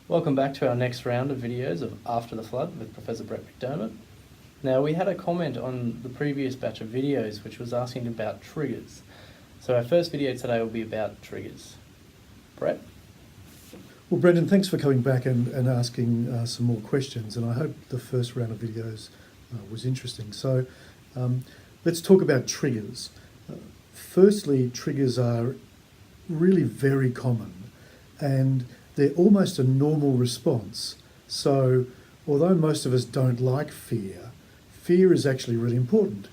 Welcome back to our next round of videos of After the Flood with Professor Brett McDermott. Now, we had a comment on the previous batch of videos which was asking about triggers. So our first video today will be about triggers. Brett? Well, Brendan, thanks for coming back and asking some more questions, and I hope the first round of videos was interesting. So let's talk about triggers. Firstly, triggers are really very common, and they're almost a normal response. So although most of us don't like fear, fear is actually really important.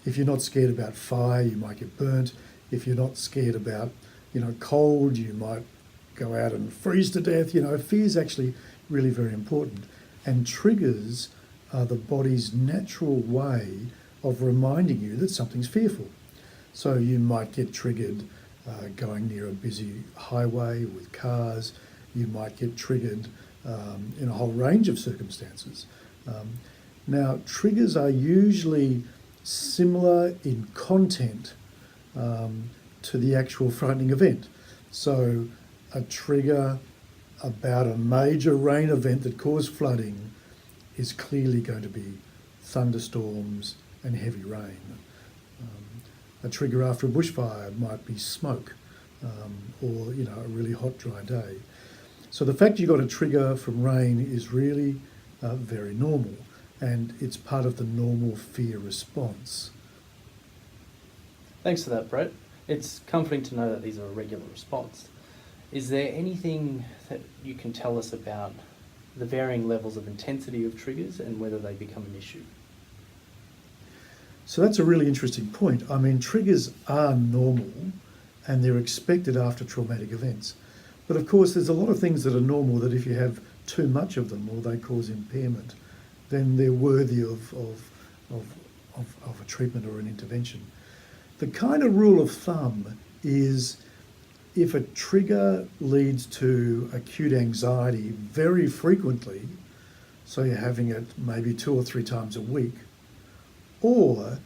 If you're not scared about fire, you might get burnt. If you're not scared about, cold, you might go out and freeze to death. Fear is actually really very important. And triggers are the body's natural way of reminding you that something's fearful. So you might get triggered going near a busy highway with cars. You might get triggered in a whole range of circumstances. Now, triggers are usually similar in content to the actual frightening event. So a trigger about a major rain event that caused flooding is clearly going to be thunderstorms and heavy rain. A trigger after a bushfire might be smoke or a really hot, dry day. So the fact you got a trigger from rain is really very normal, and it's part of the normal fear response. Thanks for that, Brett. It's comforting to know that these are a regular response. Is there anything that you can tell us about the varying levels of intensity of triggers and whether they become an issue? So that's a really interesting point. I mean, triggers are normal and they're expected after traumatic events. But of course, there's a lot of things that are normal that if you have too much of them or they cause impairment, then they're worthy of a treatment or an intervention. The kind of rule of thumb is if a trigger leads to acute anxiety very frequently, so you're having it maybe 2 or 3 times a week, or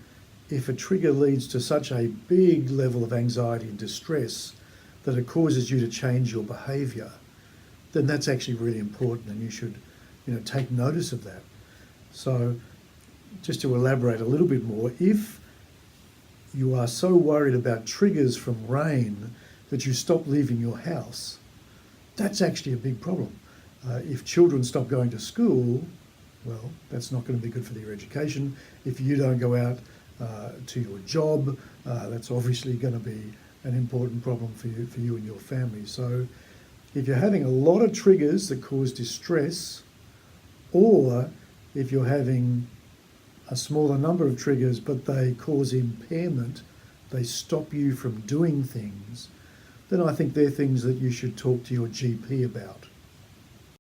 if a trigger leads to such a big level of anxiety and distress that it causes you to change your behaviour, then that's actually really important and you should take notice of that. So just to elaborate a little bit more, if you are so worried about triggers from rain that you stop leaving your house, that's actually a big problem. If children stop going to school, well, that's not going to be good for their education. If you don't go out to your job, that's obviously going to be an important problem for you and your family. So if you're having a lot of triggers that cause distress, or if you're having a smaller number of triggers but they cause impairment, they stop you from doing things, then I think they're things that you should talk to your GP about.